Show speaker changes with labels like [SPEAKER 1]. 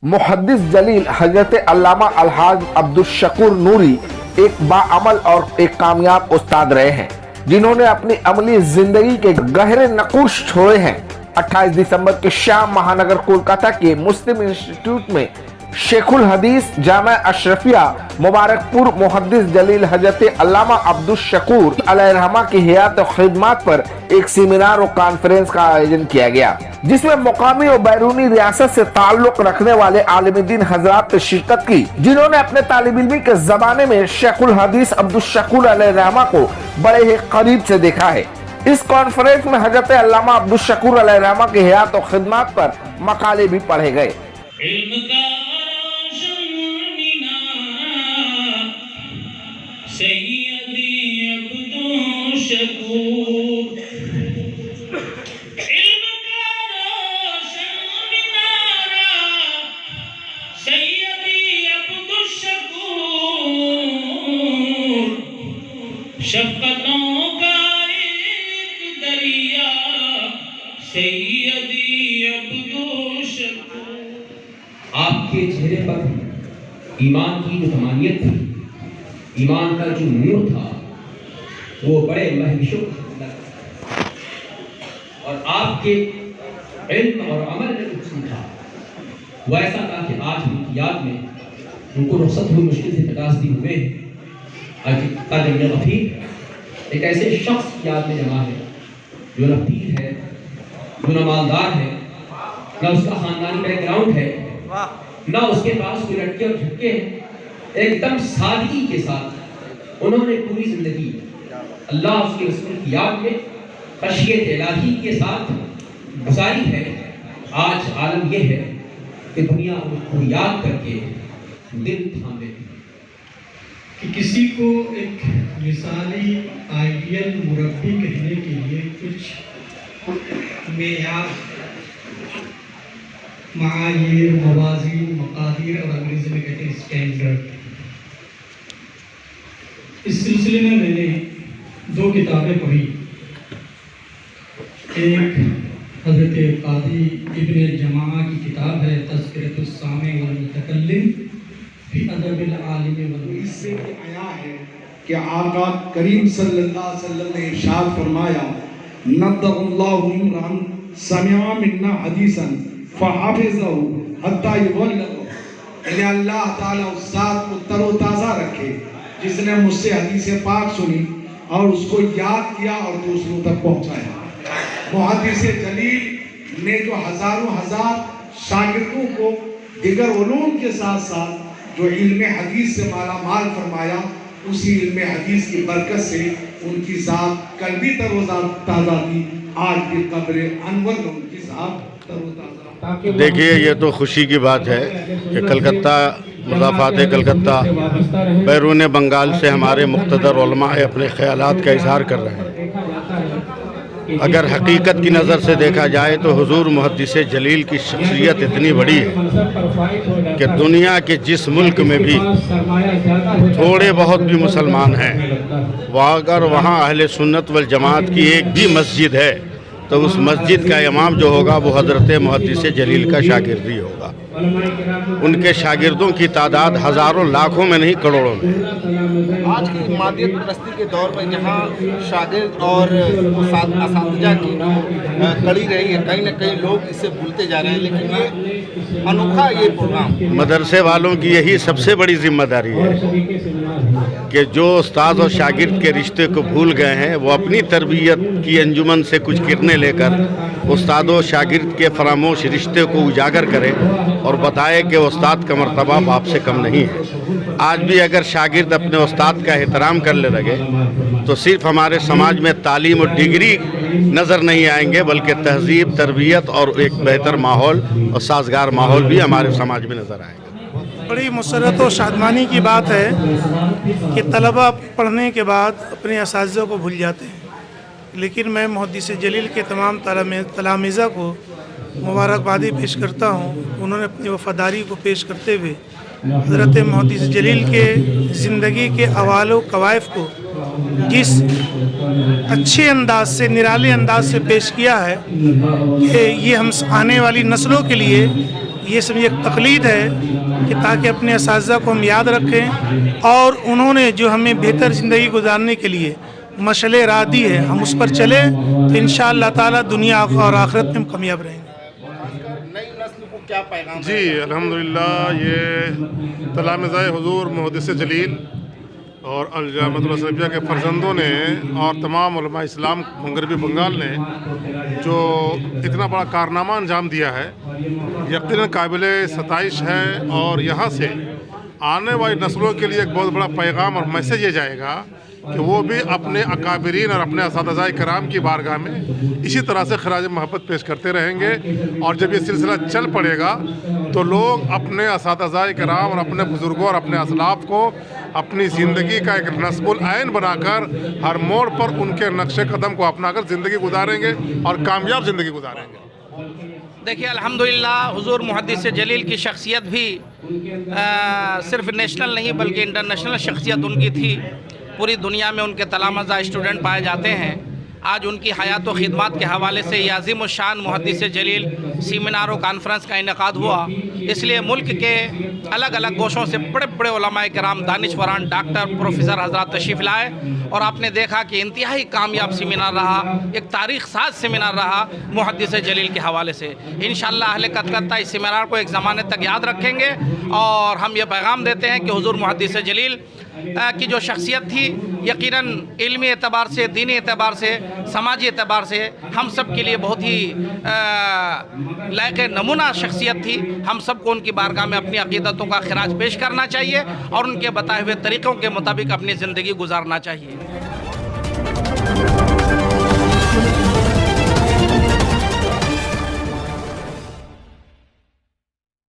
[SPEAKER 1] मुहद्दिस जलील हजरत अल्लामा अलहाज अब्दुल शकूर नूरी एक बाअमल और एक कामयाब उस्ताद रहे हैं, जिन्होंने अपनी अमली जिंदगी के गहरे नकूश छोड़े हैं। 28 दिसंबर के शाम महानगर कोलकाता के मुस्लिम इंस्टीट्यूट में शेखुल हदीस जामा अशरफिया मुबारकपुर मुहद्दिस जलील हजरत अल्लामा अब्दुल शकूर अलैहिर्रहमा की हयात और खिदमत पर एक सेमिनार और कॉन्फ्रेंस का आयोजन किया गया, जिसमें मुकामी और बैरूनी रियासत से ताल्लुक रखने वाले आलिम दीन हजरात ने शिरकत की, जिन्होंने अपने तालिब इल्मी के जमाने में शेखुल हदीस अब्दुल शकूर अलैहिर्रहमा को बड़े ही करीब से देखा है। इस कॉन्फ्रेंस में हजरत अल्लामा अब्दुल शकूर अलैहिर्रहमा की हयात और खिदमत पर मकाले भी पढ़े गए।
[SPEAKER 2] शफ़क़तों का एक दरिया सैयदी अब्दुल शकूर।
[SPEAKER 3] आपके चेहरे पर ईमान की जो तमानियत थी, ईमान का जो नूर था, वो बड़े महशूक और आपके इल्म और अमल में कुछ था वो ऐसा था कि आज उनकी याद में उनको रुखसत हुई मुश्किल से 50 दिन हुए। एक ऐसे शख्स की याद में जमा है जो न पीर है, जो न मालदार है, न उसका खानदानी बैकग्राउंड है, न उसके पास कोई लटके और झटके हैं। एकदम सादगी के साथ उन्होंने पूरी जिंदगी अल्लाह उसके रसूल की याद में खशियत इलाही के साथ गुजारी है। आज आलम यह है कि दुनिया उनको याद करके दिल थाम देती है
[SPEAKER 4] कि किसी को एक मिसाली आइडियल मुरब्बी कहने के लिए कुछ मेयार, मायार, मवाज़ीन, मक़ादीर और अंग्रेज़ी में कहते हैं स्टैंडर्ड। इस सिलसिले में मैंने 2 किताबें पढ़ी। एक हज़रत क़ादी इब्न जमाआ की किताब है तज़किरतुस सामे वल मुतकल्लिम फी अदबिल आलिम वल।
[SPEAKER 5] इससे आया है कि आका करीम सल्लल्लाहु अलैहि वसल्लम ने इरशाद फरमाया, नद्दल्लाहु इमरान समिअ मिन्ना हदीसन फहाफिज़हु हत्ता युबल्लिगहु। यानी अल्लाह ताला उस ज़ात को तरोताज़ा रखे जिसने मुझसे हदीस पाक सुनी और उसको याद किया और दूसरों तक पहुंचाया। मुहद्दिस जलील ने जो हजारों हजार शागिर्दों को दिगर उलूम के साथ साथ जो इल्म हदीस से माला माल फरमाया, उसी इल्म हदीस की बरकत से उनकी ज़ात कल भी तरोताज़ा थी, आज भी कब्र अनवर में उनकी ज़ात तरोताज़ा।
[SPEAKER 6] देखिए, ये तो खुशी की बात है कि कलकत्ता मुज़ाफ़ात कलकत्ता बैरून बंगाल से हमारे मुक़्तदर उलमा अपने ख़यालात का इज़हार कर रहे हैं। अगर हकीकत की नज़र से देखा जाए तो हुज़ूर मुहद्दिस जलील की शख्सियत इतनी बड़ी है कि दुनिया के जिस मुल्क में भी थोड़े बहुत भी मुसलमान हैं, अगर वहाँ अहले सुन्नत वल जमात की एक भी मस्जिद है तो उस मस्जिद का इमाम जो होगा वो हज़रत मुहद्दिस जलील का शागिर्द ही होगा। उनके शागिर्दों की तादाद हज़ारों लाखों में नहीं करोड़ों में।
[SPEAKER 7] आज की मादियत परस्ती के दौर में जहाँ शागिर्द और असातिज़ा की जो कड़ी रही है, कहीं न कहीं लोग इसे भूलते जा रहे हैं, लेकिन ये अनोखा ये प्रोग्राम
[SPEAKER 6] मदरसे वालों की यही सबसे बड़ी जिम्मेदारी है कि जो उस्ताद और शागिर्द के रिश्ते को भूल गए हैं वो अपनी तरबियत की अंजुमन से कुछ किरणें लेकर उस्ताद और शागिर्द के फरामोश रिश्ते को उजागर करें और बताए कि उस्ताद का मर्तबा बाप से कम नहीं है। आज भी अगर शागिर्द अपने उस्ताद का एहतराम करने लगे तो सिर्फ हमारे समाज में तालीम और डिग्री नज़र नहीं आएंगे, बल्कि तहजीब, तरबियत और एक बेहतर माहौल और साजगार माहौल भी हमारे समाज में नज़र आएगा।
[SPEAKER 8] बड़ी मुसरत और शादमानी की बात है कि तलबा पढ़ने के बाद अपने असातिज़ा को भूल जाते हैं, लेकिन मैं मुहद्दिस जलील के तमाम तलामीज़ा को मुबारकबादी पेश करता हूँ। उन्होंने अपनी वफ़ादारी को पेश करते हुए हज़रत मुहद्दिस जलील के ज़िंदगी के अवालो कवायफ को जिस अच्छे अंदाज से, निराले अंदाज से पेश किया है कि ये हम आने वाली नस्लों के लिए ये सब एक तकलीद है कि ताकि अपने असातिज़ा को हम याद रखें और उन्होंने जो हमें बेहतर ज़िंदगी गुजारने के लिए मशले राह दी है हम उस पर चले तो इंशाअल्लाह ताला दुनिया और आखिरत में हम कामयाब रहेंगे।
[SPEAKER 7] नई नस्ल को क्या पैगाम
[SPEAKER 9] जी अल्हम्दुलिल्लाह, ये तलामिज़ाए हुज़ूर मुहद्दिस जलील और अल-जामिअतुल असलफ़िया के फ़र्जंदों ने और तमाम उलमा इस्लाम मगरबी बंगाल ने जो इतना बड़ा कारनामा अंजाम दिया है, यकीनन काबिल सताइश है। और यहाँ से आने वाली नस्लों के लिए एक बहुत बड़ा पैगाम और मैसेज ये जाएगा कि वो भी अपने अकाबिरीन और अपने असातिज़ाए कराम की बारगाह में इसी तरह से खराज मोहब्बत पेश करते रहेंगे। और जब ये सिलसिला चल पड़ेगा तो लोग अपने असातिज़ाए कराम और अपने बुज़ुर्गों और अपने असलाफ़ को अपनी ज़िंदगी का एक नस्बुल ऐन बनाकर हर मोड़ पर उनके नक्शे कदम को अपनाकर ज़िंदगी गुजारेंगे और कामयाब ज़िंदगी गुजारेंगे।
[SPEAKER 10] देखिए अल्हम्दुलिल्लाह, हुज़ूर मुहद्दिस जलील की शख्सियत भी सिर्फ नेशनल नहीं बल्कि इंटरनेशनल शख्सियत उनकी थी। पूरी दुनिया में उनके तलामज़ा स्टूडेंट पाए जाते हैं। आज उनकी हयात व खिदमत के हवाले से ये अज़ीम शान मुहद्दिस जलील सेमिनार व कॉन्फ्रेंस का इनेकाद हुआ। इसलिए मुल्क के अलग अलग गोशों से बड़े बड़े उलमाए किराम, दानिशवरान, डॉक्टर, प्रोफेसर हज़रात तशरीफ़ लाए और आपने देखा कि इंतहाई कामयाब सेमिनार रहा, एक तारीख़ साज सेमिनार रहा मुहद्दिस जलील के हवाले से। इंशाअल्लाह अहले कलकत्ता इस सेमिनार को एक ज़माने तक याद रखेंगे और हम ये पैगाम देते हैं कि हुज़ूर मुहद्दिस जलील की जो शख्सियत थी यकीनन इल्मी एतबार से, दीनी एतबार से, समाजी एतबार से हम सब के लिए बहुत ही लायक नमूना शख्सियत थी। हम सबको उनकी बारगाह में अपनी अक़ीदतों का खिराज पेश करना चाहिए और उनके बताए हुए तरीक़ों के मुताबिक अपनी ज़िंदगी गुजारना चाहिए।